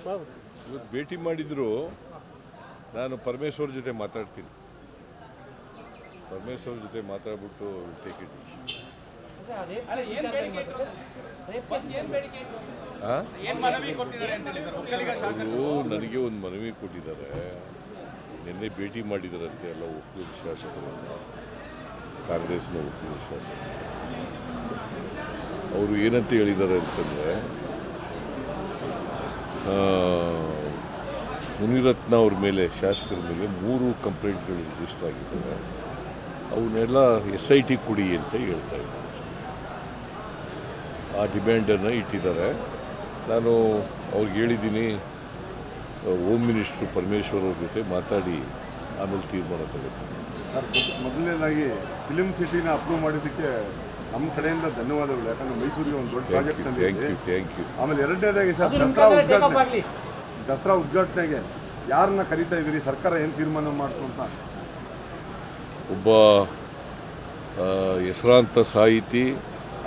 ಇವತ್ತು ಭೇಟಿ ಮಾಡಿದ್ರು. ನಾನು ಪರಮೇಶ್ವರ್ ಜೊತೆ ಮಾತಾಡ್ತೀನಿ. ಪರಮೇಶ್ವರ್ ಜೊತೆ ಮಾತಾಡ್ಬಿಟ್ಟು ಟೇಕ್ ಇಟ್. ಅವರು ನನಗೆ ಒಂದು ಮನವಿ ಕೊಟ್ಟಿದ್ದಾರೆ. ನಿನ್ನೆ ಭೇಟಿ ಮಾಡಿದಾರಂತೆ ಎಲ್ಲ ಒಕ್ಕಲಿಗ ಶಾಸಕರನ್ನು, ಕಾಂಗ್ರೆಸ್ನ ಒಕ್ಕಲಿಗ ಶಾಸಕರು. ಅವರು ಏನಂತ ಹೇಳಿದ್ದಾರೆ ಅಂತಂದರೆ, ಮುನಿರತ್ನ ಅವ್ರ ಮೇಲೆ, ಶಾಸಕರ ಮೇಲೆ 3 ಕಂಪ್ಲೇಂಟ್ಗಳು ರಿಜಿಸ್ಟರ್ ಆಗಿದ್ದಾವೆ. ಅವನ್ನೆಲ್ಲ SIT ಕೊಡಿ ಅಂತ ಹೇಳ್ತಾ ಇದ್ದಾರೆ. ಆ ಡಿಮ್ಯಾಂಡನ್ನು ಇಟ್ಟಿದ್ದಾರೆ. ನಾನು ಅವ್ರಿಗೆ ಹೇಳಿದ್ದೀನಿ, ಹೋಮ್ ಮಿನಿಸ್ಟ್ರು ಪರಮೇಶ್ವರ್ ಅವ್ರ ಜೊತೆ ಮಾತಾಡಿ ಆಮೇಲೆ ತೀರ್ಮಾನ ತಗೋತೀನಿ. ಮೊದಲನೇದಾಗಿ ಫಿಲಿಂ ಸಿಟಿನ ಅಪ್ರೂವ್ ಮಾಡಿದ್ದಕ್ಕೆ ನಮ್ಮ ಕಡೆಯಿಂದ ಧನ್ಯವಾದಗಳು. ಯಾಕಂದ್ರೆ ಮೈಸೂರಿಗೆ ಒಂದು ದೊಡ್ಡ ಪ್ರಾಜೆಕ್ಟ್ ಥ್ಯಾಂಕ್ ಯು. ಆಮೇಲೆ ಎರಡನೇದಾಗಿ ಸರ್, ದಸರಾ ಉದ್ಘಾಟನೆಗೆ ಯಾರನ್ನ ಕರೀತಾ ಇದ್ದೀರಿ? ಸರ್ಕಾರ ಏನು ತೀರ್ಮಾನ ಮಾಡ್ತು ಅಂತ? ಒಬ್ಬ ಹೆಸರಾಂತ ಸಾಹಿತಿ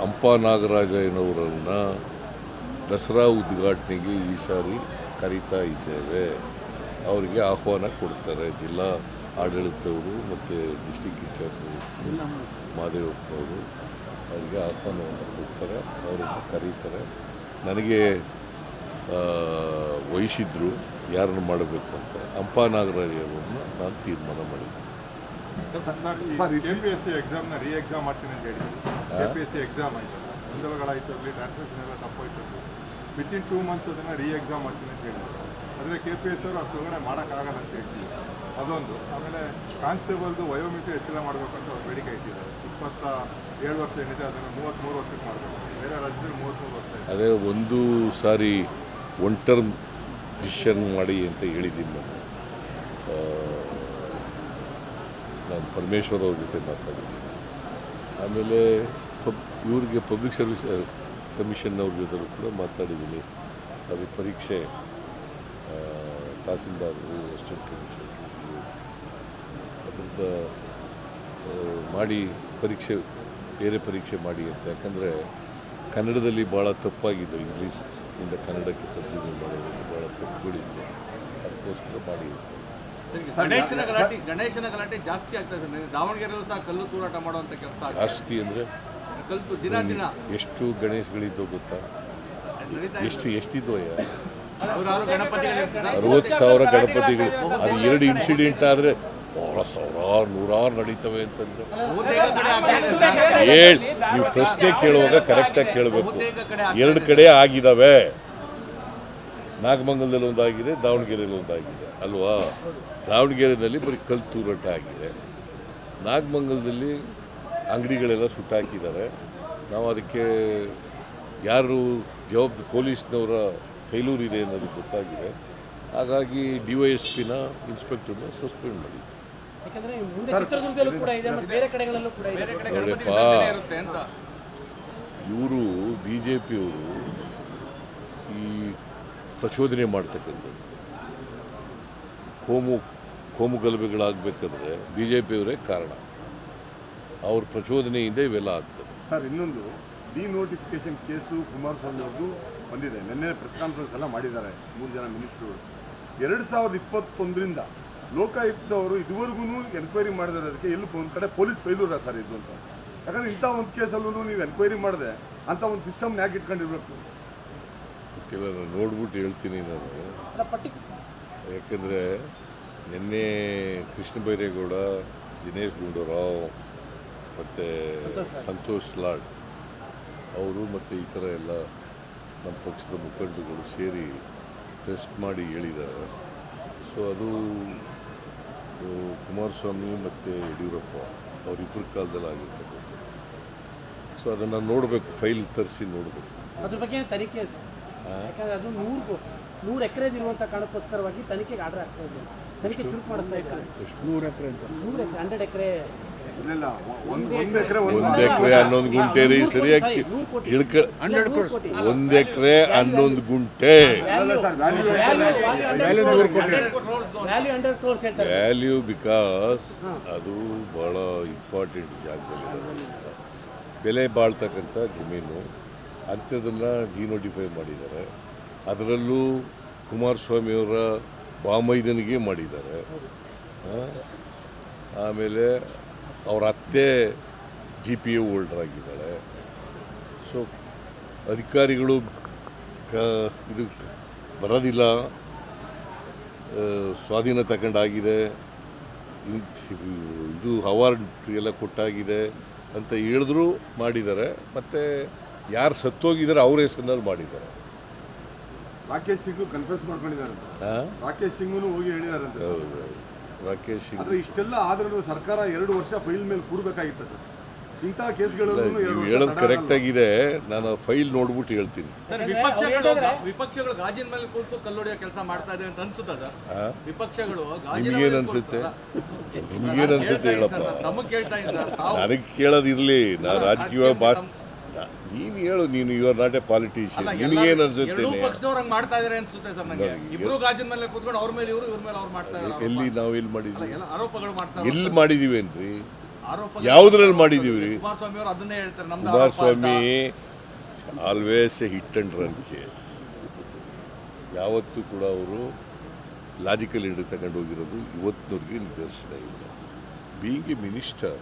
ಹಂಪಾ ನಾಗರಾಜಯ್ಯನವರನ್ನು ದಸರಾ ಉದ್ಘಾಟನೆಗೆ ಈ ಸಾರಿ ಕರೀತಾ ಇದ್ದೇವೆ. ಅವರಿಗೆ ಆಹ್ವಾನ ಕೊಡ್ತಾರೆ. ಜಿಲ್ಲಾ ಆಡಳಿತವರು ಮತ್ತು ಡಿಸ್ಟಿಕ್ ಇನ್ಚಾರ್ಜ್ ಮಾದೇವಪ್ಪನವರು ಅವರಿಗೆ ಆಹ್ವಾನವನ್ನು ಕೊಡ್ತಾರೆ. ಅವರನ್ನು ಕರೀತಾರೆ. ನನಗೆ ವಹಿಸಿದ್ರು ಯಾರನ್ನು ಮಾಡಬೇಕು ಅಂತ. ಹಂಪಾ ನಾಗರಾಜಯ್ಯನವರನ್ನು ನಾನು ತೀರ್ಮಾನ ಮಾಡಿದ್ದೆ. KPSC ಎಕ್ಸಾಮ್ನ ಎಕ್ಸಾಮ್ ಮಾಡ್ತೀನಿ ಅಂತ ಹೇಳಿದ್ರು. KPSC ಎಕ್ಸಾಮ್ ಆಯಿತು, ಗೊಂದಲಗಳಾಯಿತು, ಅಲ್ಲಿ ಟ್ರಾನ್ಸ್ಲೇಷನ್ ಎಲ್ಲ ತಪ್ಪಾಯಿತು. ವಿತಿನ್ 2 ಮಂತ್ಸ್ ಅದನ್ನು ಎಕ್ಸಾಮ್ ಮಾಡ್ತೀನಿ ಅಂತ ಹೇಳಿದ್ರು. ಆದರೆ KPSC ಅವರು ಅಷ್ಟು ಒಳಗಡೆ ಮಾಡೋಕ್ಕಾಗಲ್ಲ ಅಂತ ಹೇಳ್ತೀವಿ. ಅದೊಂದು. ಆಮೇಲೆ ಕಾನ್ಸ್ಟೇಬಲ್ದು ವಯೋಮಿತಿ ಹೆಚ್ಚಳ ಮಾಡಬೇಕಂತ ಅವ್ರು ಬೇಡಿಕೆ ಇಟ್ಟಿದ್ದಾರೆ. 27 ವರ್ಷ ಏನಿದೆ ಅದನ್ನು 33 ವರ್ಷಕ್ಕೆ ಮಾಡಬೇಕು. ಬೇರೆ ರಾಜ್ಯದಲ್ಲಿ 33 ವರ್ಷ ಇದೆ. ಅದೇ ಒಂದು ಸಾರಿ ಒನ್ ಟರ್ಮ್ ಡಿಸಿಷನ್ ಮಾಡಿ ಅಂತ ಹೇಳಿದ್ದೀನಿ ನಾನು ಪರಮೇಶ್ವರ್ ಅವ್ರ ಜೊತೆ ಮಾತಾಡಿದ್ದೀನಿ. ಆಮೇಲೆ ಇವ್ರಿಗೆ ಪಬ್ಲಿಕ್ ಸರ್ವಿಸ್ ಕಮಿಷನ್ ಅವ್ರ ಜೊತೆ ಕೂಡ ಮಾತಾಡಿದ್ದೀನಿ. ಅದು ಪರೀಕ್ಷೆ ತಹಸೀಲ್ದಾರರು, ಅಸಿಸ್ಟೆಂಟ್ ಕಮಿಷನರ್ ಅದರಿಂದ ಮಾಡಿ ಪರೀಕ್ಷೆ, ಬೇರೆ ಪರೀಕ್ಷೆ ಮಾಡಿ ಅಂತ. ಯಾಕಂದರೆ ಕನ್ನಡದಲ್ಲಿ ಭಾಳ ತಪ್ಪಾಗಿದ್ದು, ಇಂಗ್ಲೀಷಿಂದ ಕನ್ನಡಕ್ಕೆ ತರ್ಜುಮೆ ಮಾಡೋದ್ರಲ್ಲಿ ಭಾಳ ತಪ್ಪುಗಳಿತ್ತು. ಅದಕ್ಕೋಸ್ಕರ ಮಾಡಿ. ಗಣೇಶನ ಗಲಾಟೆ ಜಾಸ್ತಿ ಆಗ್ತಾ ಇದೆ. ದಾವಣಗೆರೆಯಲ್ಲೂ ಸಹ ಕಲ್ಲು ತೂರಾಟ ಮಾಡುವಂಥ ಕೆಲಸ ಜಾಸ್ತಿ ಅಂದರೆ ಕಲ್ಲು ದಿನ ಎಷ್ಟು ಗಣೇಶಗಳಿದ್ದೋ ಗೊತ್ತಾ? ಎಷ್ಟಿದ್ದೋ 60,000 ಗಣಪತಿಗಳು. ಅದು 2 ಇನ್ಸಿಡೆಂಟ್ ಆದರೆ ಬಹಳ ಸಾವಿರಾರು ನೂರಾರು ನಡೀತವೆ ಅಂತಂದರೆ ನೀವು ಪ್ರಶ್ನೆ ಕೇಳುವಾಗ ಕರೆಕ್ಟಾಗಿ ಕೇಳಬೇಕು. 2 ಕಡೆ ಆಗಿದ್ದಾವೆ. ನಾಗಮಂಗಲದಲ್ಲಿ ಒಂದಾಗಿದೆ, ದಾವಣಗೆರೆಯಲ್ಲಿ ಒಂದಾಗಿದೆ ಅಲ್ವಾ? ದಾವಣಗೆರೆಯಲ್ಲಿ ಬರೀ ಕಲ್ಲು ತೂರಾಟ ಆಗಿದೆ. ನಾಗಮಂಗಲದಲ್ಲಿ ಅಂಗಡಿಗಳೆಲ್ಲ ಸುಟ್ಟಾಕಿದ್ದಾರೆ. ನಾವು ಅದಕ್ಕೆ ಯಾರು ಪೊಲೀಸ್ನವರ ಫೇಲ್ಯೂರ್ ಇದೆ ಅನ್ನೋದು ಗೊತ್ತಾಗಿದೆ. ಹಾಗಾಗಿ DYSPನ ಇನ್ಸ್ಪೆಕ್ಟರ್ನ ಸಸ್ಪೆಂಡ್ ಮಾಡಿ. ನೋಡಪ್ಪ, ಇವರು BJPಯವರು ಈ ಪ್ರಚೋದನೆ ಮಾಡ್ತಕ್ಕಂಥದ್ದು ಕೋಮು ಗಲಭೆಗಳಾಗಬೇಕಾದ್ರೆ BJPಯವರೇ ಕಾರಣ. ಅವ್ರ ಪ್ರಚೋದನೆಯಿಂದ ಇವೆಲ್ಲ ಆಗ್ತದೆ. ಸರ್, ಇನ್ನೊಂದು ಡಿನೋಟಿಫಿಕೇಶನ್ ಕೇಸು ಕುಮಾರಸ್ವಾಮಿ ಅವ್ರದ್ದು ಬಂದಿದೆ. ನಿನ್ನೆ ಪ್ರೆಸ್ ಕಾನ್ಫರೆನ್ಸ್ ಎಲ್ಲ ಮಾಡಿದ್ದಾರೆ 3 ಜನ ಮಿನಿಸ್ಟ್ರುಗಳು. 2021ರಿಂದ ಲೋಕಾಯುಕ್ತವರು ಇದುವರೆಗೂ ಎನ್ಕ್ವೈರಿ ಮಾಡಿರೋದಕ್ಕೆ ಎಲ್ಲೂ ಒಂದು ಕಡೆ ಪೊಲೀಸ್ ಫೇಲ್ಯೂರ ಸರ್ ಇದು ಅಂತ. ಯಾಕಂದರೆ ಇಂಥ ಒಂದು ಕೇಸಲ್ಲೂ ನೀವು ಎನ್ಕ್ವೈರಿ ಮಾಡಿದೆ ಅಂಥ ಒಂದು ಸಿಸ್ಟಮ್ನ ಯಾಕೆ ಇಟ್ಕೊಂಡಿರ್ಬೇಕು? ಗೊತ್ತಿಲ್ಲ, ನಾನು ನೋಡ್ಬಿಟ್ಟು ಹೇಳ್ತೀನಿ ನಾನು. ಯಾಕೆಂದರೆ ನಿನ್ನೆ ಕೃಷ್ಣ ಬೈರೇಗೌಡ, ದಿನೇಶ್ ಗುಂಡೂರಾವ್ ಮತ್ತು ಸಂತೋಷ್ ಲಾಡ್ ಅವರು ಮತ್ತು ಈ ಥರ ಎಲ್ಲ ನಮ್ಮ ಪಕ್ಷದ ಮುಖಂಡರುಗಳು ಸೇರಿ ಟೆಸ್ಟ್ ಮಾಡಿ ಹೇಳಿದ್ದಾರೆ. ಸೊ ಅದು ಕುಮಾರಸ್ವಾಮಿ ಮತ್ತು ಯಡಿಯೂರಪ್ಪ ಅವರಿಬ್ಬರ ಕಾಲದಲ್ಲಿ ಆಗಿರ್ತಕ್ಕಂಥದ್ದು. ಸೊ ಅದನ್ನು ನೋಡಬೇಕು, ಫೈಲ್ ತರಿಸಿ ನೋಡಬೇಕು. ಅದ್ರ ಬಗ್ಗೆ ತನಿಖೆ, ಯಾಕಂದರೆ ಅದು 100 ಎಕರೆ ಇರುವಂಥ ಕಾರಣಕ್ಕೋಸ್ಕರವಾಗಿ ತನಿಖೆಗೆ ಆರ್ಡರ್ ಆಗ್ತಾ ಇದೆ. ತನಿಖೆ ಚುರುಕು ಮಾಡುತ್ತಾ ಇದ್ದಾರೆ. ಎಷ್ಟು 100 ಎಕರೆ ಅಂತ? 100 ಎಕರೆ ಇಲ್ಲ, 1 ಎಕರೆ 1 ಎಕರೆ 11 ಗುಂಟೆ ರೀ, ಸರಿಯಾಗಿ ತಿಳ್ಕ. 1 ಎಕರೆ 11 ಗುಂಟೆ ವ್ಯಾಲ್ಯೂ. ಬಿಕಾಸ್ ಅದು ಭಾಳ ಇಂಪಾರ್ಟೆಂಟ್ ಜಾಗದಲ್ಲಿ ಬೆಲೆ ಬಾಳ್ತಕ್ಕಂಥ ಜಮೀನು. ಅಂಥದ್ದನ್ನು ಡಿನೋಟಿಫೈ ಮಾಡಿದ್ದಾರೆ. ಅದರಲ್ಲೂ ಕುಮಾರಸ್ವಾಮಿಯವರ ಬಾಮೈದನಿಗೆ ಮಾಡಿದ್ದಾರೆ. ಆಮೇಲೆ ಅವರ ಅತ್ತೆ GPA ಹೋಲ್ಡರ್ ಆಗಿದ್ದಾಳೆ. ಸೊ ಅಧಿಕಾರಿಗಳು ಇದು ಬರೋದಿಲ್ಲ, ಸ್ವಾಧೀನ ತಗೊಂಡಾಗಿದೆ, ಇದು ಅವಾರ್ಡ್ ಎಲ್ಲ ಕೊಟ್ಟಾಗಿದೆ ಅಂತ ಹೇಳಿದ್ರು ಮಾಡಿದ್ದಾರೆ. ಮತ್ತು ಯಾರು ಸತ್ತೋಗಿದ್ದಾರೆ ಅವ್ರ ಹೆಸರಿನಲ್ಲಿ ಮಾಡಿದ್ದಾರೆ. ರಾಕೇಶ್ ಸಿಂಗ್ ಕನ್ಫೆಸ್ ಮಾಡ್ಕೊಂಡಿದ್ದಾರೆ. ರಾಕೇಶ್ ಸಿಂಗ್ನು ಹೋಗಿ ಹೇಳಿದಾರಂತೆ. ಹೌದು, ರಾಕೇಶ್ ಸಿಂಗ್. ಆದ್ರೆ ಇಷ್ಟೆಲ್ಲ ಆದ್ರೂ ಸರ್ಕಾರ 2 ವರ್ಷ ಫೈಲ್ ಮೇಲೆ ಕೂರ್ಬೇಕಾಗಿತ್ತು ಸರ್. ಇಂತಹ ಕೇಸ್ಗಳನ್ನು ನೀವು ಹೇಳೋದು ಕರೆಕ್ಟ್ ಆಗಿದೆ. ನಾನು ಫೈಲ್ ನೋಡ್ಬಿಟ್ಟು ಹೇಳ್ತೀನಿ. ಸರ್, ವಿಪಕ್ಷಗಳು ಗಾಜಿನ ಮೇಲೆ ಕುಳಿತು ಕಲ್ಲೊಡೆಯೋ ಕೆಲಸ ಮಾಡ್ತಾ ಇದೆ ಅಂತ ಅನ್ಸುತ್ತಾ ಸರ್? ವಿಪಕ್ಷಗಳು ನಿಮಗೇನು ಅನ್ಸುತ್ತೆ? ನಿಮಗೇನು ಅನ್ಸುತ್ತೆ ಹೇಳಪ್ಪ. ನಮಗೆ ಕೇಳ್ತಾ ಇದ್ದಾರೆ ಸರ್. ನನಗೆ ಕೇಳೋದಿರಲಿ, ನಾನು ರಾಜಕೀಯ ನೀನು ಹೇಳು. ನೀನು you are not a politician. ನಿನಗೇನು ಅನ್ಸುತ್ತೆ? ಪಕ್ಷದವ್ರು ಹಂಗೆ ಮಾಡ್ತಾ ಇದಾರೆ ಅನ್ಸುತ್ತೆ ಸರ್ ನನಗೆ. ಇಬ್ರು ಗಾಜಿನ ಮೇಲೆ ಕೂತ್ಕೊಂಡು ಅವ್ರ ಮೇಲೆ ಇವ್ರ ಮೇಲೆ ಅವ್ರು ಮಾಡ್ತಾ ಇದ್ದಾರೆ. ಎಲ್ಲಿ ನಾವು ಎಲ್ಲಿ ಮಾಡಿದ್ವಿ? ಎಲ್ಲ ಆರೋಪಗಳು ಮಾಡ್ತಾರೆ. ಎಲ್ಲಿ ಮಾಡಿದೀವಿ ಏನ್ರಿ? ಆರೋಪ ಯಾವುದ್ರಲ್ಲಿ ಮಾಡಿದೀವಿ? ಕುಮಾರಸ್ವಾಮಿ ಅವರು ಅದನ್ನೇ ಹೇಳ್ತಾರೆ. ನಮ್ದು Kumaraswamy always A hit and run case. ಯಾವತ್ತೂ ಕೂಡ ಅವರು ಲಾಜಿಕಲ್ ಹಿಡಿದು ತಗೊಂಡು ಹೋಗಿರೋದು ಇವತ್ತಿನವ್ರಿಗೆ ನಿದರ್ಶನ ಇಲ್ಲ. ಬೀಯಿಂಗ್ ಎ ಮಿನಿಸ್ಟರ್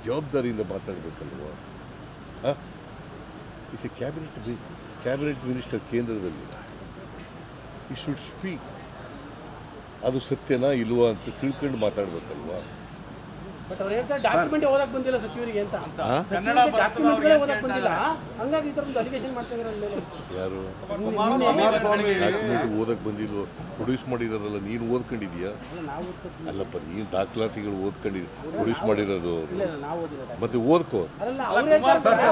ಜವಾಬ್ದಾರಿಯಿಂದ ಮಾತಾಡಬೇಕಲ್ವ? ಇಸ್ ಎ ಕ್ಯಾಬಿನೆಟ್ ಮಿನಿಸ್ಟರ್ ಕೇಂದ್ರದಲ್ಲಿ. ಈ ಶುಡ್ ಸ್ಪೀಕ್. ಅದು ಸತ್ಯನಾ ಇಲ್ವಾ ಅಂತ ತಿಳ್ಕೊಂಡು ಮಾತಾಡಬೇಕಲ್ವಾ? ಬಟ್ ಅವ್ರು ಹೇಳ್ತಾರೆ ಡಾಕ್ಯುಮೆಂಟ್ ಓದಕ್ ಬಂದಿಲ್ಲ ಸಚಿವರಿಗೆ ಅಂತ. ಕನ್ನಡ ಡಾಕ್ಯುಮೆಂಟ್ಗಳೇ ಓದಕ್ ಬಂದಿಲ್ಲ, ಹಂಗಾಗಿ ಈ ಥರದ್ದು ಅಲಿಗೇಷನ್ ಮಾಡ್ತಾ ಇದ್ದಾರೆ ಮೇಲೆ. ಯಾರು ಕುಮಾರಸ್ವಾಮಿ ಡಾಕ್ಯುಮೆಂಟ್ ಓದಕ್ಕೆ ಬಂದಿಲ್ವೋ? ಪ್ರೊಡ್ಯೂಸ್ ಮಾಡಿದಾರಲ್ಲ, ನೀನು ಓದ್ಕೊಂಡಿದ್ಯಾ? ನಾವು ಓದ್ಕೊತೀವಿ. ಅಲ್ಲಪ್ಪ, ನೀನು ದಾಖಲಾತಿಗಳು ಓದ್ಕೊಂಡಿದ್ದು ಪ್ರೊಡ್ಯೂಸ್ ಮಾಡಿರೋದು ಅವರು. ಇಲ್ಲ ನಾವು ಓದಿಲ್ಲ. ಮತ್ತೆ ಓದ್ಕೋ. ಅದಲ್ಲ ಅವ್ರು ಹೇಳ್ತಾರೆ.